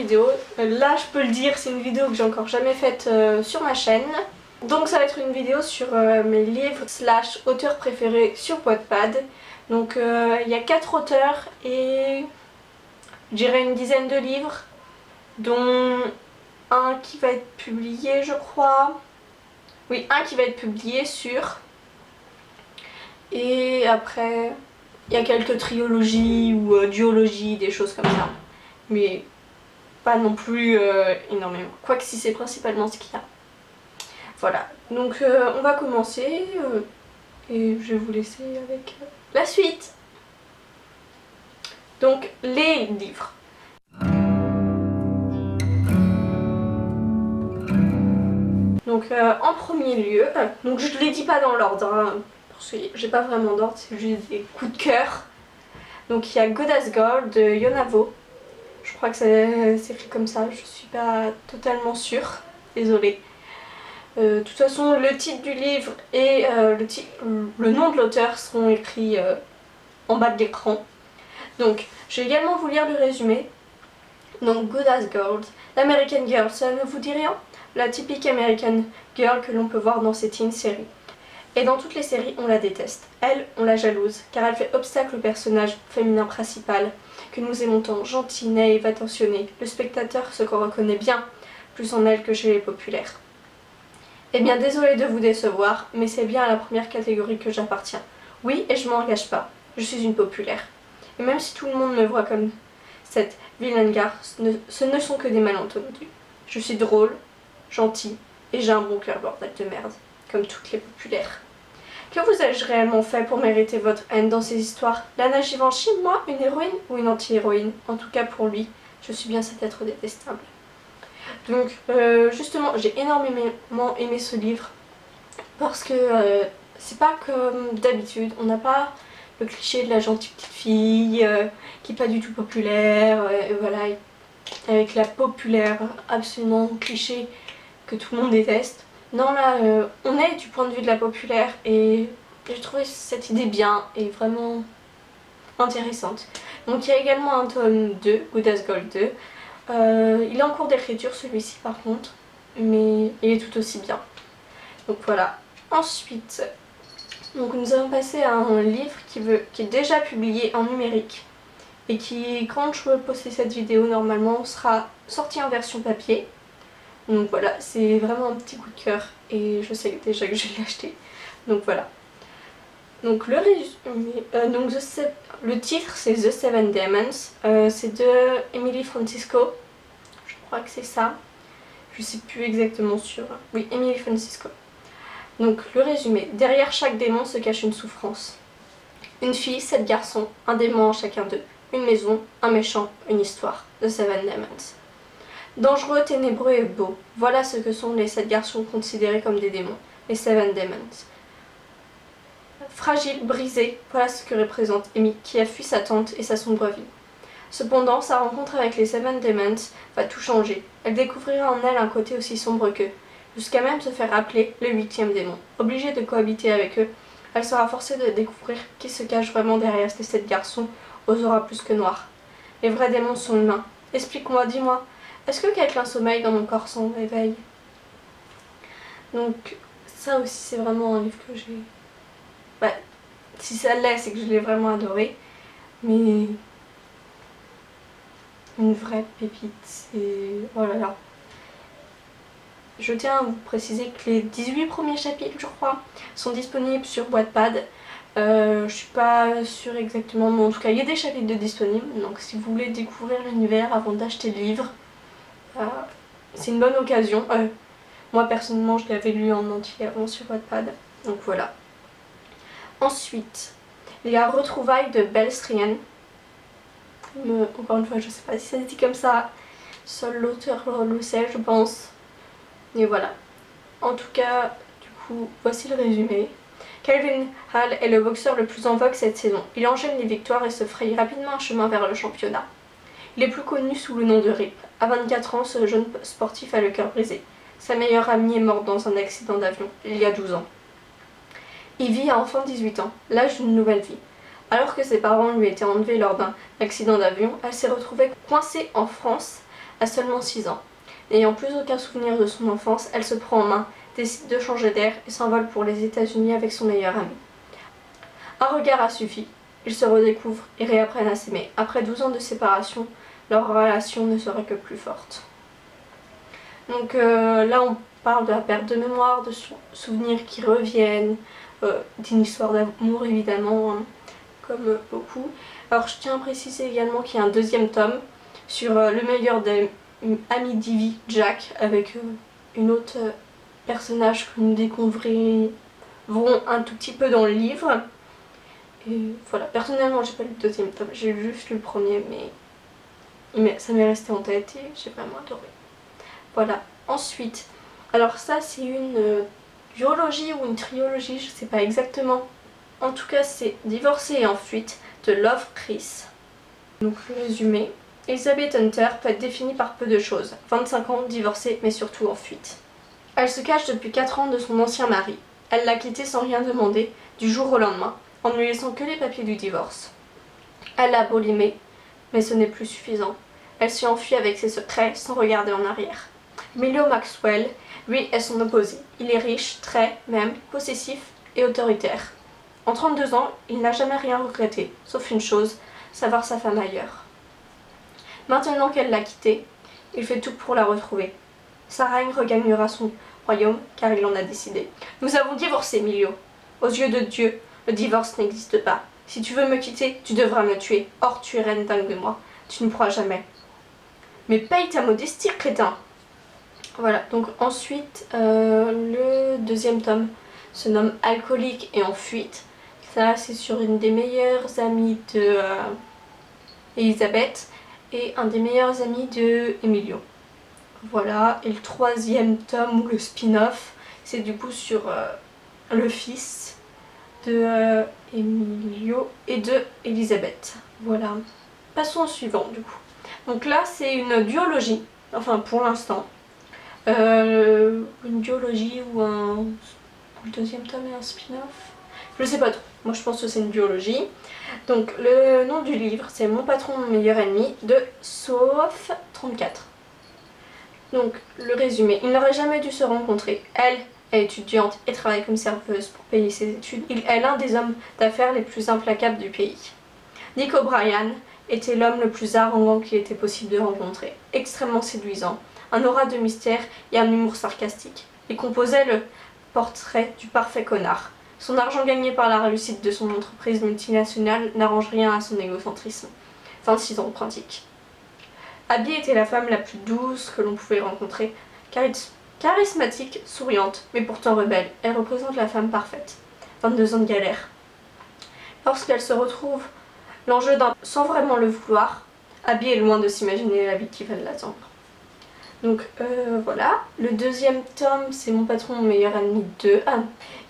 vidéo. Là je peux le dire, c'est une vidéo que j'ai encore jamais faite sur ma chaîne. Donc ça va être une vidéo sur mes livres / auteurs préférés sur Wattpad. Donc il y a 4 auteurs et je dirais une dizaine de livres, dont un qui va être publié je crois. Oui, un qui va être publié sur. Et après il y a quelques trilogies ou duologies, des choses comme ça. Mais pas non plus énormément. Quoique si c'est principalement ce qu'il y a. Voilà, donc on va commencer et je vais vous laisser avec la suite. Donc les livres. Donc en premier lieu, donc je ne les dis pas dans l'ordre, hein, parce que j'ai pas vraiment d'ordre, c'est juste des coups de cœur. Donc il y a God As Gold de Yonavo. Je crois que c'est écrit comme ça, je suis pas totalement sûre, désolée. De toute façon, le titre du livre et le nom de l'auteur seront écrits en bas de l'écran. Donc, je vais également vous lire le résumé. Donc, Good As Gold, l'American Girl, ça ne vous dit rien? La typique American Girl que l'on peut voir dans ces teen séries. Et dans toutes les séries, on la déteste. Elle, on la jalouse, car elle fait obstacle au personnage féminin principal, que nous aimons tant, gentil, naïve, attentionné. Le spectateur se reconnaît bien, plus en elle que chez les populaires. Eh bien, désolée de vous décevoir, mais c'est bien à la première catégorie que j'appartiens. Oui, et je m'engage pas, je suis une populaire. Et même si tout le monde me voit comme cette vilaine gare, ce ne sont que des malentendus. Je suis drôle, gentil, et j'ai un bon cœur, bordel de merde, comme toutes les populaires. Que vous ai-je réellement fait pour mériter votre haine dans ces histoires? Lana Givenchy, moi, une héroïne ou une anti-héroïne? En tout cas pour lui, je suis bien cet être détestable. Donc justement j'ai énormément aimé ce livre parce que c'est pas comme d'habitude, on n'a pas le cliché de la gentille petite fille qui est pas du tout populaire, voilà, avec la populaire absolument cliché que tout le monde déteste. Non là on est du point de vue de la populaire et j'ai trouvé cette idée bien et vraiment intéressante. Donc il y a également un tome 2, Good As Gold 2. Il est en cours d'écriture celui-ci par contre, mais il est tout aussi bien. Donc voilà. Ensuite, donc nous allons passer à un livre qui est déjà publié en numérique et qui, quand je vais poster cette vidéo, normalement sera sorti en version papier. Donc voilà, c'est vraiment un petit coup de cœur et je sais déjà que je vais l'acheter. Donc voilà. Donc le résumé, le titre c'est The Seven Demons, c'est de Emily Francisco, je crois que c'est ça, je sais plus exactement sûr, oui Emily Francisco. Donc le résumé, derrière chaque démon se cache une souffrance. Une fille, 7 garçons, un démon en chacun d'eux, une maison, un méchant, une histoire, The Seven Demons. Dangereux, ténébreux et beaux, voilà ce que sont les 7 garçons considérés comme des démons, les Seven Demons. Fragile, brisée, voilà ce que représente Amy qui a fui sa tante et sa sombre vie. Cependant, sa rencontre avec les Seven Demons va tout changer. Elle découvrira en elle un côté aussi sombre qu'eux, jusqu'à même se faire appeler le 8e démon. Obligée de cohabiter avec eux, elle sera forcée de découvrir qui se cache vraiment derrière ces 7 garçons aux auras plus que noirs. Les vrais démons sont humains. Explique-moi, dis-moi, est-ce que quelqu'un sommeille dans mon corps sans réveil? Donc ça aussi c'est vraiment un livre que j'ai... Bah, si ça l'est, c'est que je l'ai vraiment adoré. Mais une vraie pépite, c'est... Oh là là. Je tiens à vous préciser que les 18 premiers chapitres, je crois, sont disponibles sur Wattpad. Je suis pas sûre exactement, mais en tout cas, il y a des chapitres de disponibles. Donc si vous voulez découvrir l'univers avant d'acheter le livre, c'est une bonne occasion. Moi, personnellement, je l'avais lu en entier avant sur Wattpad. Donc voilà. Ensuite, il y a Retrouvailles de Belle Strien. Encore une fois, je sais pas si ça se dit comme ça. Seul l'auteur le sait, je pense. Et voilà. En tout cas, du coup, voici le résumé. Calvin Hall est le boxeur le plus en vogue cette saison. Il enchaîne les victoires et se fraye rapidement un chemin vers le championnat. Il est plus connu sous le nom de Rip. À 24 ans, ce jeune sportif a le cœur brisé. Sa meilleure amie est morte dans un accident d'avion, il y a 12 ans. Ivy a enfin 18 ans, l'âge d'une nouvelle vie. Alors que ses parents lui étaient enlevés lors d'un accident d'avion, elle s'est retrouvée coincée en France à seulement 6 ans. N'ayant plus aucun souvenir de son enfance, elle se prend en main, décide de changer d'air et s'envole pour les États-Unis avec son meilleur ami. Un regard a suffi. Ils se redécouvrent et réapprennent à s'aimer. Après 12 ans de séparation, leur relation ne serait que plus forte. Donc là, on parle de la perte de mémoire, de souvenirs qui reviennent, d'une histoire d'amour évidemment, hein, comme beaucoup. Alors je tiens à préciser également qu'il y a un deuxième tome sur le meilleur des amis d'Ivy, Jack, avec une autre personnage que nous découvrirons un tout petit peu dans le livre. Et voilà, personnellement j'ai pas lu le deuxième tome, j'ai juste lu le premier, mais ça m'est resté en tête et j'ai vraiment adoré. Voilà, ensuite, alors ça c'est une duologie ou une trilogie, je sais pas exactement. En tout cas c'est Divorcée et en fuite de Love Chris. Donc le résumé. Elizabeth Hunter peut être définie par peu de choses. 25 ans, divorcée mais surtout en fuite. Elle se cache depuis 4 ans de son ancien mari. Elle l'a quitté sans rien demander, du jour au lendemain, en ne lui laissant que les papiers du divorce. Elle a beau l'aimer, mais ce n'est plus suffisant. Elle s'y enfuit avec ses secrets sans regarder en arrière. Emilio Maxwell, lui, est son opposé. Il est riche, très, même, possessif et autoritaire. En 32 ans, il n'a jamais rien regretté, sauf une chose, savoir sa femme ailleurs. Maintenant qu'elle l'a quitté, il fait tout pour la retrouver. Sa reine regagnera son royaume, car il en a décidé. Nous avons divorcé, Emilio. Aux yeux de Dieu, le divorce n'existe pas. Si tu veux me quitter, tu devras me tuer. Or, tu es reine dingue de moi. Tu ne pourras jamais. Mais paye ta modestie, crétin. Voilà, donc ensuite, le deuxième tome se nomme Alcoolique et en fuite. Ça, c'est sur une des meilleures amies de Elisabeth et un des meilleurs amis de Emilio. Voilà, et le troisième tome ou le spin-off, c'est du coup sur le fils de Emilio et de Elisabeth. Voilà, passons au suivant du coup. Donc là, c'est une duologie, enfin pour l'instant. Une duologie ou le deuxième tome est un spin-off, je sais pas trop, moi je pense que c'est une duologie. Donc le nom du livre c'est Mon patron, mon meilleur ennemi de Sof 34. Donc le résumé, ils n'auraient jamais dû se rencontrer. Elle est étudiante et travaille comme serveuse pour payer ses études. Il est l'un des hommes d'affaires les plus implacables du pays. Nick O'Brien était l'homme le plus arrogant qu'il était possible de rencontrer, extrêmement séduisant, un aura de mystère et un humour sarcastique. Il composait le portrait du parfait connard. Son argent gagné par la réussite de son entreprise multinationale n'arrange rien à son égocentrisme. 26 ans de pratique. Abby était la femme la plus douce que l'on pouvait rencontrer, charismatique, souriante, mais pourtant rebelle. Elle représente la femme parfaite. 22 ans de galère. Lorsqu'elle se retrouve l'enjeu sans vraiment le vouloir, Abby est loin de s'imaginer la vie qui va l'attendre. Donc voilà, le deuxième tome c'est Mon patron, mon meilleur ennemi 2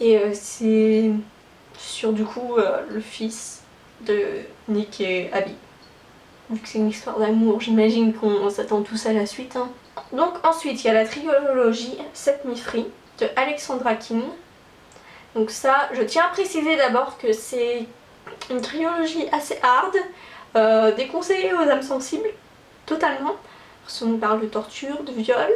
et c'est sur du coup le fils de Nick et Abby. Vu que c'est une histoire d'amour, j'imagine qu'on s'attend tous à la suite. Hein. Donc ensuite il y a la trilogie Set Me Free de Alexandra King. Donc ça, je tiens à préciser d'abord que c'est une trilogie assez hard, déconseillée aux âmes sensibles, totalement. Parce qu'on parle de torture, de viol,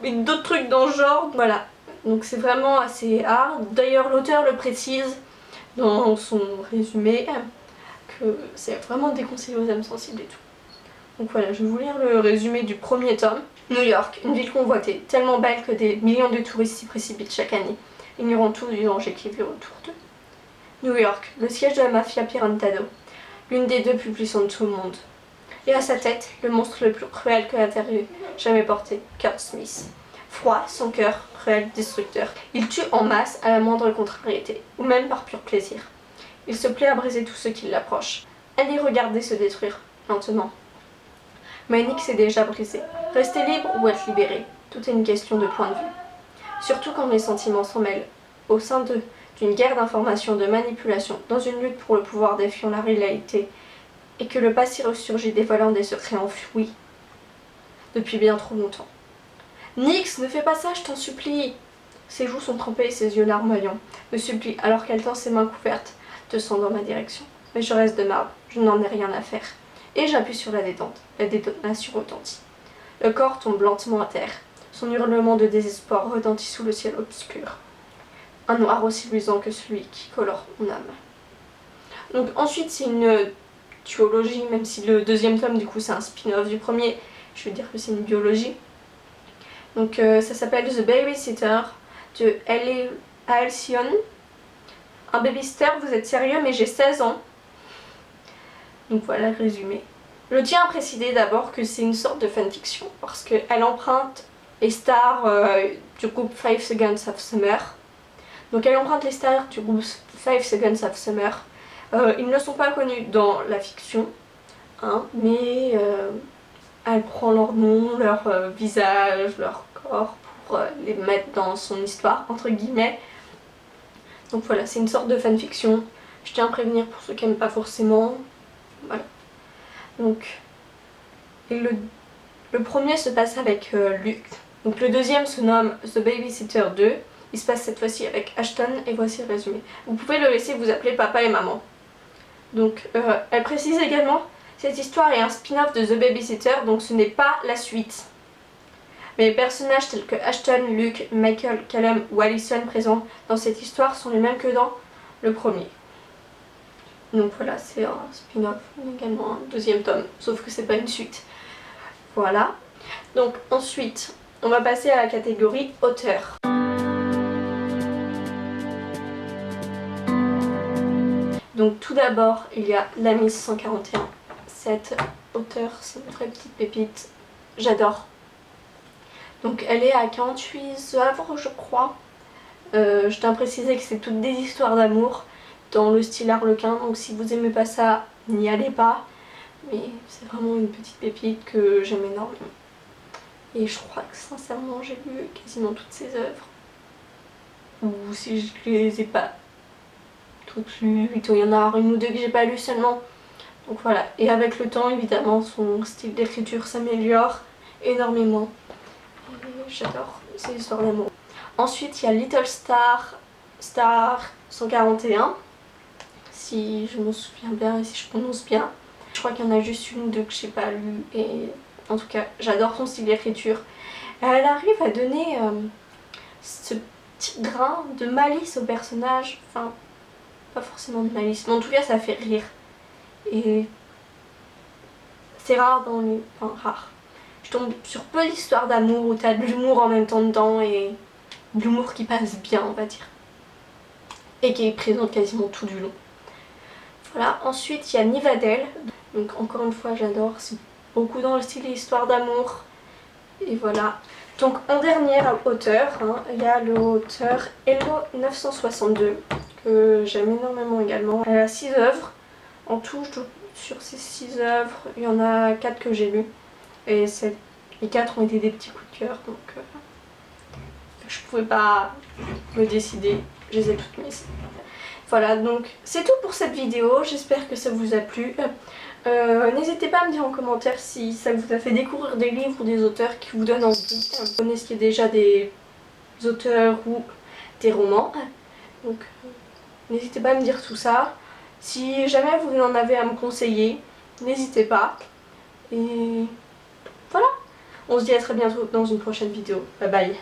et d'autres trucs dans le genre, voilà. Donc c'est vraiment assez hard. D'ailleurs l'auteur le précise dans son résumé, que c'est vraiment déconseillé aux âmes sensibles et tout. Donc voilà, je vais vous lire le résumé du premier tome. New York, une ville convoitée, tellement belle que des millions de touristes s'y précipitent chaque année, ignorant tout du danger qui vit autour d'eux. New York, le siège de la mafia Pirantado, l'une des deux plus puissantes de tout le monde. Et à sa tête, le monstre le plus cruel que la Terre ait jamais porté, Kurt Smith. Froid, sans cœur, cruel, destructeur. Il tue en masse à la moindre contrariété, ou même par pur plaisir. Il se plaît à briser tous ceux qui l'approchent, à les regarder se détruire, lentement. Mais Nick s'est déjà brisé. Rester libre ou être libéré, tout est une question de point de vue. Surtout quand les sentiments s'en mêlent, au sein d'une guerre d'information, de manipulation, dans une lutte pour le pouvoir défiant la réalité, et que le passé ressurgit dévoilant des secrets enfouis depuis bien trop longtemps. Nix, ne fais pas ça, je t'en supplie. Ses joues sont trempées et ses yeux larmoyants me supplient alors qu'elle tend ses mains couvertes de sang dans ma direction. Mais je reste de marbre, je n'en ai rien à faire. et j'appuie sur la détente. La détonation retentit. Le corps tombe lentement à terre. Son hurlement de désespoir retentit sous le ciel obscur. Un noir aussi luisant que celui qui colore mon âme. Donc ensuite c'est une duologie, même si le deuxième tome du coup c'est un spin-off du premier, je veux dire que c'est une duologie. Donc ça s'appelle The Babysitter de L.A. Alcyon. Un babysitter, vous êtes sérieux, mais j'ai 16 ans. Donc voilà le résumé. Je tiens à préciser d'abord que c'est une sorte de fanfiction parce qu'elle emprunte les stars du groupe 5 Seconds of Summer. Donc elle emprunte les stars du groupe 5 Seconds of Summer. Ils ne sont pas connus dans la fiction, hein, mais elle prend leur nom, leur visage, leur corps pour les mettre dans son histoire, entre guillemets. Donc voilà, c'est une sorte de fanfiction. Je tiens à prévenir pour ceux qui n'aiment pas forcément. Voilà. Donc, et le premier se passe avec Luke. Donc le deuxième se nomme The Babysitter 2. Il se passe cette fois-ci avec Ashton et voici le résumé. Vous pouvez le laisser vous appeler papa et maman. Donc elle précise également, cette histoire est un spin-off de The Babysitter, donc ce n'est pas la suite. Mais les personnages tels que Ashton, Luke, Michael, Callum ou Allison présents dans cette histoire sont les mêmes que dans le premier. Donc voilà, c'est un spin-off, également un deuxième tome, sauf que c'est pas une suite. Voilà. Donc ensuite, on va passer à la catégorie auteur. Donc tout d'abord, il y a La Miss 141. Cette auteure, c'est une très petite pépite. J'adore. Donc elle est à 48 œuvres, je crois. Je tiens à préciser que c'est toutes des histoires d'amour dans le style Harlequin. Donc si vous aimez pas ça, n'y allez pas. Mais c'est vraiment une petite pépite que j'aime énormément. Et je crois que sincèrement, j'ai lu quasiment toutes ses œuvres. Ou si je les ai pas toutes lues, il y en a une ou deux que j'ai pas lues seulement. Donc voilà. Et avec le temps, évidemment, son style d'écriture s'améliore énormément. J'adore ces histoires d'amour. Ensuite, il y a Little Star 141. Si je me souviens bien et si je prononce bien. Je crois qu'il y en a juste une ou deux que j'ai pas lu. Et en tout cas, j'adore son style d'écriture. Elle arrive à donner ce petit grain de malice au personnage. Enfin, pas forcément de malice, mais en tout cas, ça fait rire. Et c'est rare dans les... Enfin, rare. Je tombe sur peu d'histoires d'amour où t'as de l'humour en même temps dedans et de l'humour qui passe bien, on va dire. Et qui est présent quasiment tout du long. Voilà, ensuite il y a Nivadel. Donc encore une fois j'adore, c'est beaucoup dans le style histoire d'amour. Et voilà. Donc en dernière auteur, il y a l'auteur Hello 962 que j'aime énormément également. Elle a 6 œuvres. En tout, sur ces 6 œuvres, il y en a 4 que j'ai lues. Et les 4 ont été des petits coups de cœur, donc je pouvais pas me décider, je les ai toutes mises. Voilà, donc c'est tout pour cette vidéo, j'espère que ça vous a plu. N'hésitez pas à me dire en commentaire si ça vous a fait découvrir des livres ou des auteurs qui vous donnent envie. Connaissez déjà des auteurs ou des romans. Donc n'hésitez pas à me dire tout ça. Si jamais vous en avez à me conseiller, n'hésitez pas. Et voilà, on se dit à très bientôt dans une prochaine vidéo. Bye bye.